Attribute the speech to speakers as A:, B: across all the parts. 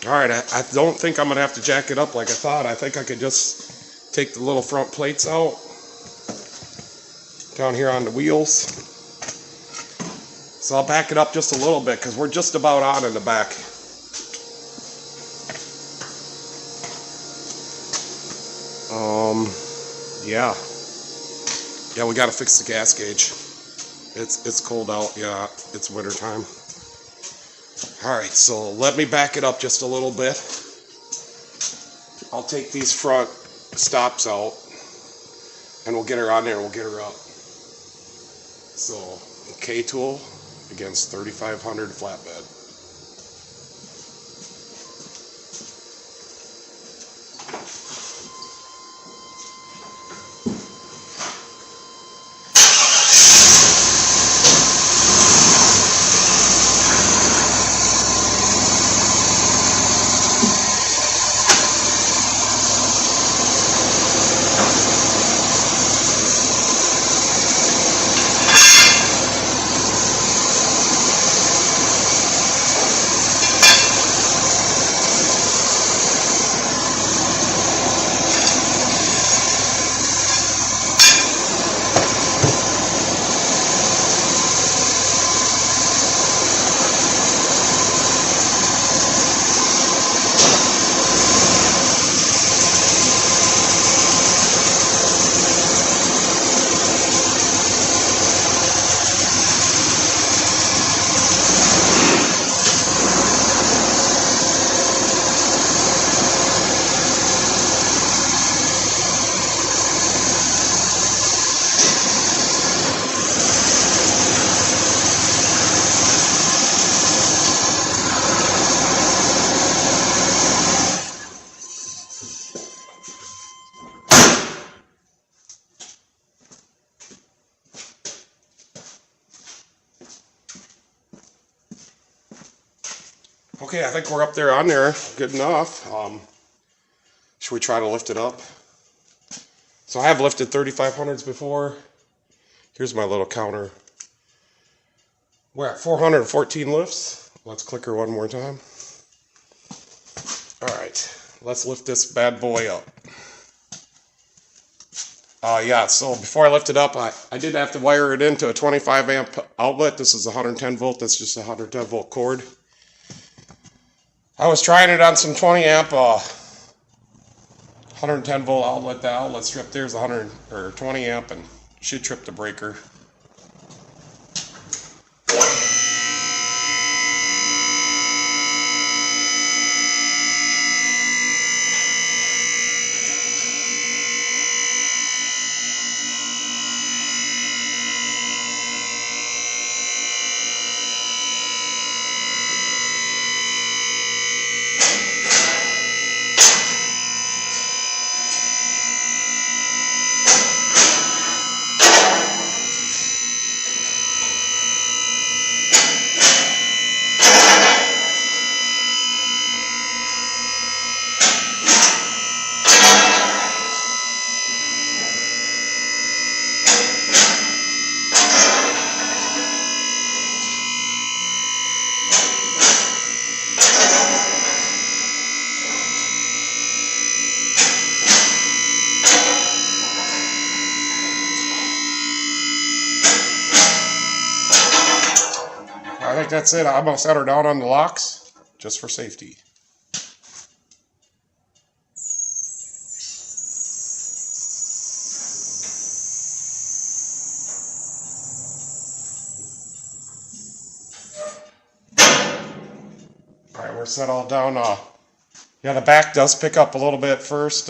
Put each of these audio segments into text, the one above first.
A: Alright, I don't think I'm going to have to jack it up like I thought. I think I could just take the little front plates out down here on the wheels. So I'll back it up just a little bit because we're just about on in the back. Yeah. Yeah, we got to fix the gas gauge. It's cold out. Yeah, it's winter time. Alright, so let me back it up just a little bit. I'll take these front stops out and we'll get her on there and we'll get her up. So, KATOOL against 3500 flatbed. Okay, I think we're up there on there good enough. Should we try to lift it up? So I have lifted 3500s before. Here's my little counter. We're at 414 lifts. Let's click her one more time. Alright, let's lift this bad boy up. Yeah, so before I lift it up, I did have to wire it into a 25 amp outlet. This is 110 volt. That's just a 110 volt cord. I was trying it on some 20 amp 110 volt outlet. The outlet strip there is 100 or 20 amp and should trip the breaker. I think that's it. I'm going to set her down on the locks just for safety. Alright, we're set all down. Yeah, the back does pick up a little bit first.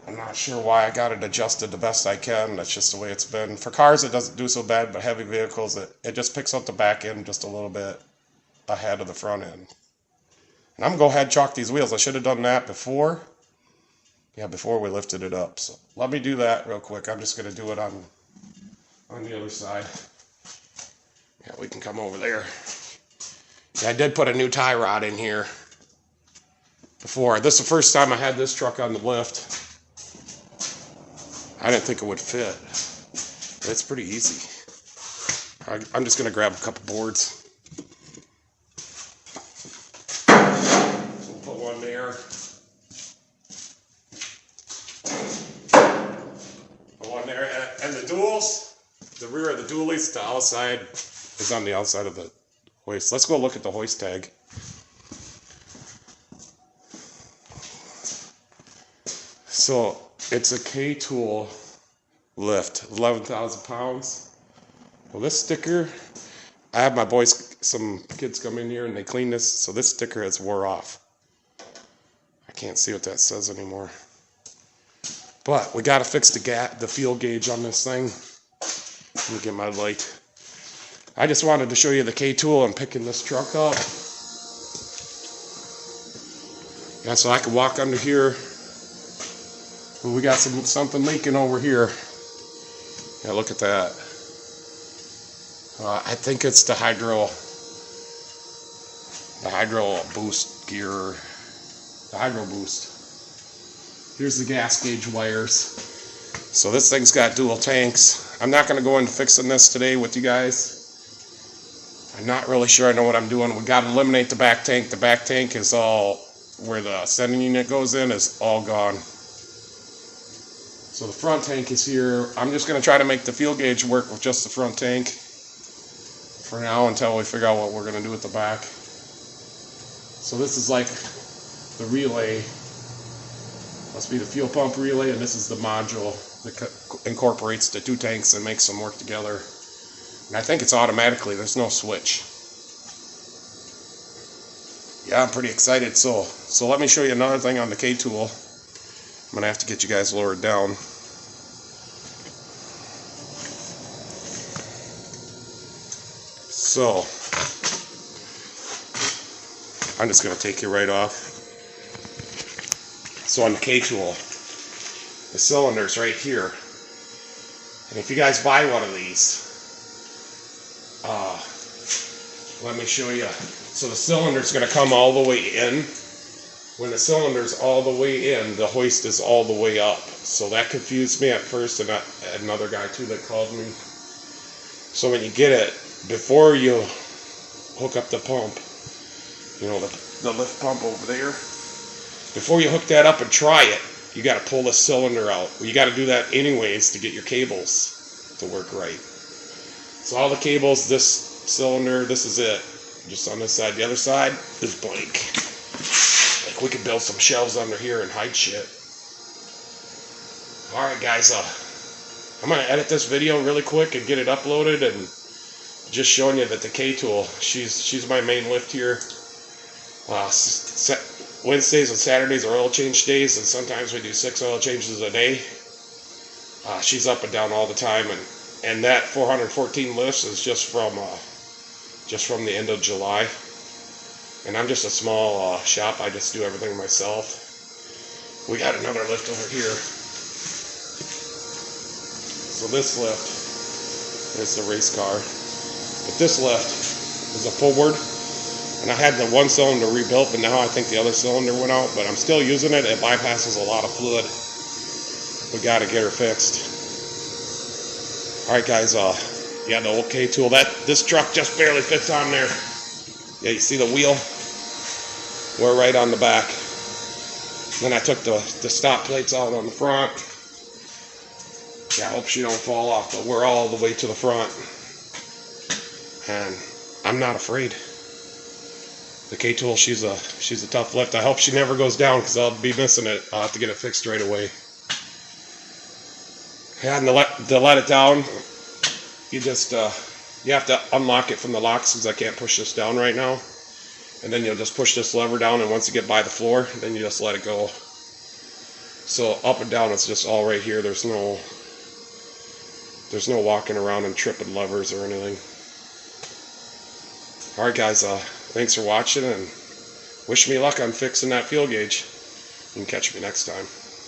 A: I'm not sure why I got it adjusted the best I can. That's just the way it's been. For cars, it doesn't do so bad, but heavy vehicles, it just picks up the back end just a little bit ahead of the front end. And I'm going to go ahead and chalk these wheels. I should have done that before. Yeah, before we lifted it up. So let me do that real quick. I'm just going to do it on the other side. Yeah, we can come over there. Yeah, I did put a new tie rod in here before. This is the first time I had this truck on the lift. I didn't think it would fit. But it's pretty easy. I'm just going to grab a couple boards. there. And the duals, the rear of the dualies, the outside is on the outside of the hoist. Let's go look at the hoist tag. So it's a KATOOL lift, 11,000 pounds. Well, this sticker, I have my boys, some kids come in here and they clean this, so this sticker has wore off. I can't see what that says anymore. But we got to fix the fuel gauge on this thing. Let me get my light. I just wanted to show you the KATOOL and picking this truck up. Yeah, so I could walk under here. Well, we got something leaking over here. Yeah, look at that. I think it's the hydro boost gear, the hydro boost. Here's the gas gauge wires. So this thing's got dual tanks. I'm not going to go into fixing this today with you guys. I'm not really sure I know what I'm doing. We got to eliminate the back tank. The back tank is all, where the sending unit goes in is all gone. So the front tank is here. I'm just going to try to make the fuel gauge work with just the front tank for now until we figure out what we're going to do with the back. So this is like the relay. Must be the fuel pump relay, and this is the module that incorporates the two tanks and makes them work together. And I think it's automatically, there's no switch. Yeah, I'm pretty excited. So let me show you another thing on the KATOOL. I'm going to have to get you guys lowered down. So, I'm just going to take you right off. So on the KATOOL, the cylinder's right here. And if you guys buy one of these, let me show you. So the cylinder's going to come all the way in. When the cylinder's all the way in, the hoist is all the way up. So that confused me at first, and another guy too that called me. So when you get it, before you hook up the pump, you know, the lift pump over there, before you hook that up and try it, you got to pull the cylinder out. Well, you got to do that anyways to get your cables to work right. So all the cables, this cylinder, this is it. Just on this side. The other side is blank. Like, we could build some shelves under here and hide shit. Alright guys, I'm going to edit this video really quick and get it uploaded, and just showing you that the KATOOL, she's my main lift here. Wednesdays and Saturdays are oil change days, and sometimes we do 6 oil changes a day. She's up and down all the time, and that 414 lifts is just from the end of July. And I'm just a small shop. I just do everything myself. We got another lift over here. So this lift is the race car. But this lift is a forward. And I had the one cylinder rebuilt, but now I think the other cylinder went out. But I'm still using it. It bypasses a lot of fluid. We got to get her fixed. Alright guys, yeah, the old KATOOL. This truck just barely fits on there. Yeah, you see the wheel? We're right on the back. Then I took the stop plates out on the front. Yeah, I hope she don't fall off, but we're all the way to the front. And I'm not afraid. The KATOOL, she's a tough lift. I hope she never goes down, because I'll be missing it. I'll have to get it fixed right away. Yeah, and to let it down, you just you have to unlock it from the locks, because I can't push this down right now. And then you'll just push this lever down, and once you get by the floor, then you just let it go. So up and down, it's just all right here. There's no walking around and tripping levers or anything. Alright guys, thanks for watching, and wish me luck on fixing that fuel gauge. You can catch me next time.